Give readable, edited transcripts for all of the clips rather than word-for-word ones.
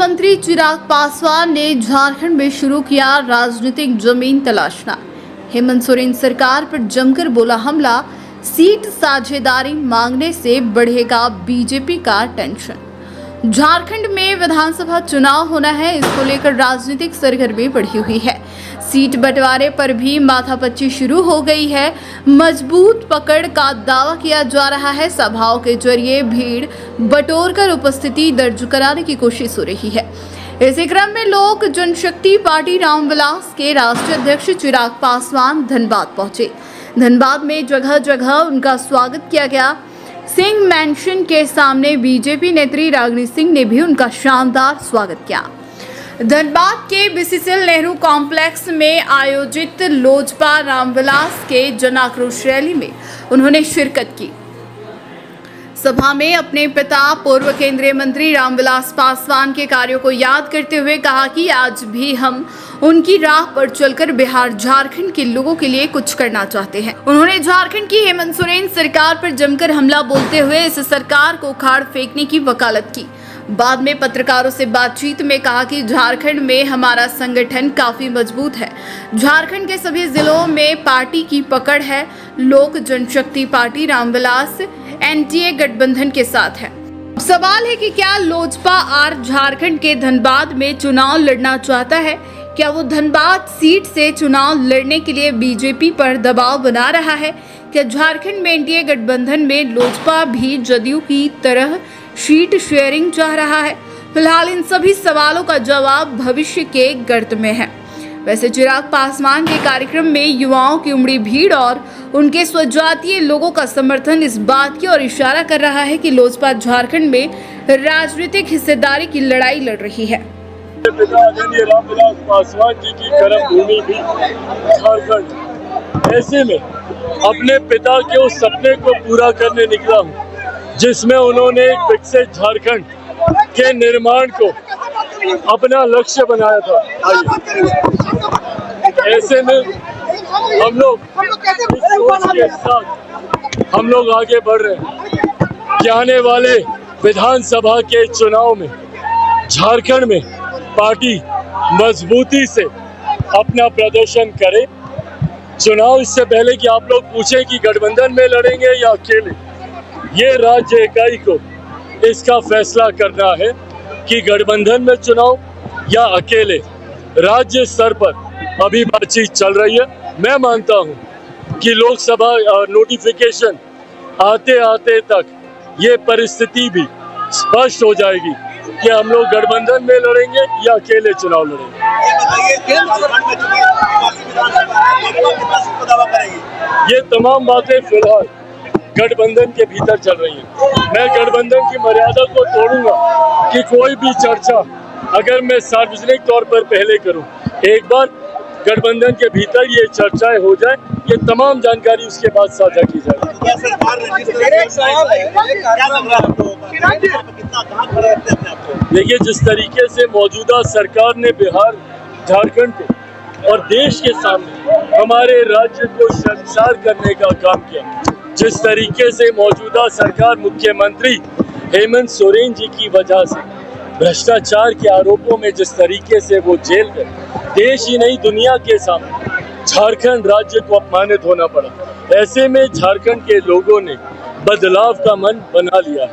मुख्यमंत्री चिराग पासवान ने झारखंड में शुरू किया राजनीतिक जमीन तलाशना। हेमंत सोरेन सरकार पर जमकर बोला हमला, सीट साझेदारी मांगने से बढ़ेगा बीजेपी का टेंशन। झारखंड में विधानसभा चुनाव होना है, इसको लेकर राजनीतिक सरगर्मी बढ़ी हुई है। सीट बंटवारे पर भी माथापच्ची शुरू हो गई है। मजबूत पकड़ का दावा किया जा रहा है। सभाओं के जरिए भीड़ बटोरकर उपस्थिति दर्ज कराने की कोशिश हो रही है। इसी क्रम में लोक जनशक्ति पार्टी रामविलास के राष्ट्रीय अध्यक्ष चिराग पासवान धनबाद पहुंचे। धनबाद में जगह जगह उनका स्वागत किया गया। सिंह मैंशन के सामने बीजेपी नेत्री रागिनी सिंह ने भी उनका शानदार स्वागत किया। धनबाद के बीसीसीएल नेहरू कॉम्प्लेक्स में आयोजित लोजपा रामविलास के जन आक्रोश रैली में उन्होंने शिरकत की। सभा में अपने पिता पूर्व केंद्रीय मंत्री रामविलास पासवान के कार्यों को याद करते हुए कहा कि आज भी हम उनकी राह पर चलकर बिहार झारखंड के लोगों के लिए कुछ करना चाहते हैं। उन्होंने झारखंड की हेमंत सोरेन सरकार पर जमकर हमला बोलते हुए इस सरकार को उखाड़ फेंकने की वकालत की। बाद में पत्रकारों से बातचीत में कहा कि झारखंड में हमारा संगठन काफी मजबूत है। झारखंड के सभी जिलों में पार्टी की पकड़ है। लोक जनशक्ति पार्टी रामविलास एनडीए गठबंधन के साथ है। सवाल है कि क्या लोजपा आर झारखंड के धनबाद में चुनाव लड़ना चाहता है? क्या वो धनबाद सीट से चुनाव लड़ने के लिए बीजेपी पर दबाव बना रहा है? क्या झारखंड में एनडीए गठबंधन में लोजपा भी जदयू की तरह सीट शेयरिंग चाह रहा है? फिलहाल इन सभी सवालों का जवाब भविष्य के गर्त में है। वैसे चिराग पासवान के कार्यक्रम में युवाओं की उमड़ी भीड़ और उनके स्वजातीय लोगों का समर्थन इस बात की ओर इशारा कर रहा है कि लोजपा झारखंड में राजनीतिक हिस्सेदारी की लड़ाई लड़ रही है। पिता आदरणीय रामविलास पासवान जी की कर्म भूमि भी झारखंड। ऐसे में अपने पिता के उस सपने को पूरा करने निकला हूँ जिसमें उन्होंने एक विकसित झारखंड के निर्माण को अपना लक्ष्य बनाया था। ऐसे में हम लोग इस सोच के साथ हम लोग आगे बढ़ रहे हैं कि आने वाले विधानसभा के चुनाव में झारखंड में पार्टी मजबूती से अपना प्रदर्शन करे। चुनाव इससे पहले कि आप लोग पूछें कि गठबंधन में लड़ेंगे या अकेले, ये राज्य इकाई को इसका फैसला करना है कि गठबंधन में चुनाव या अकेले। राज्य स्तर पर अभी बातचीत चल रही है। मैं मानता हूं कि लोकसभा नोटिफिकेशन आते आते तक ये परिस्थिति भी स्पष्ट हो जाएगी कि हम लोग गठबंधन में लड़ेंगे या अकेले चुनाव लड़ेंगे। ये तमाम बातें फिलहाल गठबंधन के भीतर चल रही हैं। मैं गठबंधन की मर्यादा को तोड़ूंगा कि कोई भी चर्चा अगर मैं सार्वजनिक तौर पर पहले करूं, एक बार गठबंधन के भीतर ये चर्चाएं हो जाए, ये तमाम जानकारी उसके बाद साझा की जाएगी। देखिए, जिस तरीके से मौजूदा सरकार ने बिहार झारखंड को और देश के सामने हमारे राज्य को शर्मसार करने का काम किया, जिस तरीके से मौजूदा सरकार मुख्यमंत्री हेमंत सोरेन जी की वजह से भ्रष्टाचार के आरोपों में जिस तरीके से वो जेल गए, देश ही नहीं दुनिया के सामने झारखंड राज्य को अपमानित होना पड़ा। ऐसे में झारखंड के लोगों ने बदलाव का मन बना लिया है।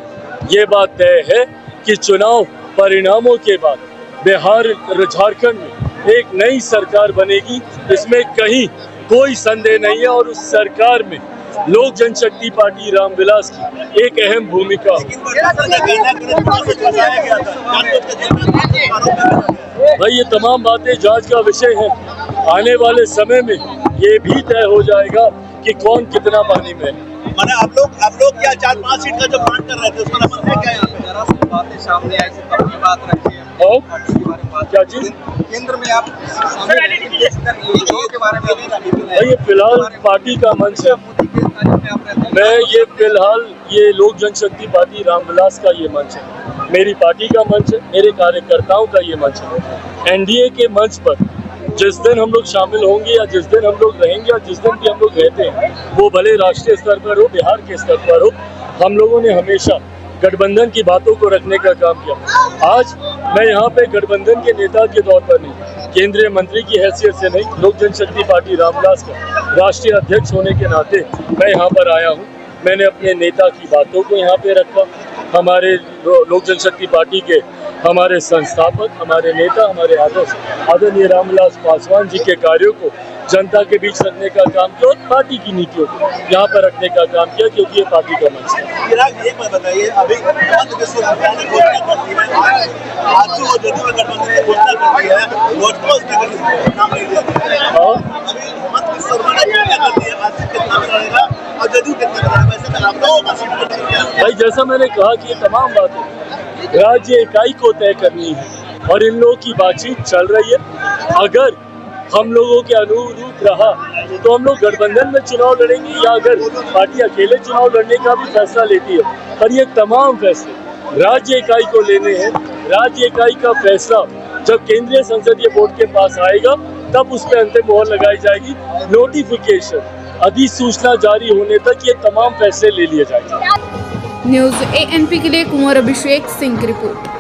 ये बात तय है कि चुनाव परिणामों के बाद बिहार झारखंड में एक नई सरकार बनेगी, इसमें कहीं कोई संदेह नहीं है। और उस सरकार में लोक जनशक्ति पार्टी रामविलास की एक अहम भूमिका। भाई, ये तमाम बातें जांच का विषय है। आने वाले समय में ये भी तय हो जाएगा कि कौन कितना पानी में है। मैंने आप लोग क्या 4-5 सीट का जो बात कर रहे थे उसका नंबर है क्या? यहाँ पे जरा सी बातें सामने आई, सबकी बात रखी है और क्या चीज केंद्र में आप के बारे में भाई, ये फिलहाल पार्टी का मंच है। मैं ये लोक जनशक्ति पार्टी रामविलास का ये मंच है, मेरी पार्टी का मंच है, मेरे कार्यकर्ताओं का ये मंच है। एनडीए के मंच पर जिस दिन हम लोग शामिल होंगे या जिस दिन हम लोग रहेंगे या जिस दिन भी हम लोग रहते हैं, वो भले राष्ट्रीय स्तर पर हो, बिहार के स्तर पर हो, हम लोगों ने हमेशा गठबंधन की बातों को रखने का काम किया। आज मैं यहाँ पे गठबंधन के नेता के तौर पर नहीं, केंद्रीय मंत्री की हैसियत से नहीं, लोक जनशक्ति पार्टी रामविलास का राष्ट्रीय अध्यक्ष होने के नाते मैं यहाँ पर आया हूँ। मैंने अपने नेता की बातों को यहाँ पे रखा। हमारे लोक जनशक्ति पार्टी के हमारे संस्थापक, हमारे नेता, हमारे आदर्श आदरणीय रामविलास पासवान जी के कार्यों को जनता के बीच रखने का काम किया और पार्टी की नीतियों को यहाँ पर रखने का काम किया, क्योंकि ये पार्टी का मंच है। चिराग, एक बात बताइए, अभी हिमंत बिस्वा शर्मा ने घोषणा कर दी है, आज जो जदयू में गठबंधन ने घोषणा कर दी है, लोजपा उसमें नाम नहीं दिया। और अभी हिमंत बिस्वा शर्मा ने घोषणा कर दी है, आज कितना में लड़ेगा और जदयू कितना में लड़ेगा, वैसे में आप लोगों का सीट पर क्या है? भाई, जैसा मैंने कहा कि ये तमाम बातें राज्य इकाई को तय करनी है और इन लोगों की बातचीत चल रही है। अगर हम लोगों के अनुरूप रहा तो हम लोग गठबंधन में चुनाव लड़ेंगे, या अगर पार्टी अकेले चुनाव लड़ने का भी फैसला लेती है। पर ये तमाम फैसले राज्य इकाई को लेने हैं। राज्य इकाई का फैसला जब केंद्रीय संसदीय बोर्ड के पास आएगा तब उस पर अंतिम मोहर लगाई जाएगी। नोटिफिकेशन, अधिसूचना जारी होने तक ये तमाम फैसले ले लिए जाएंगे। न्यूज ANP के लिए कुंवर अभिषेक सिंह की रिपोर्ट।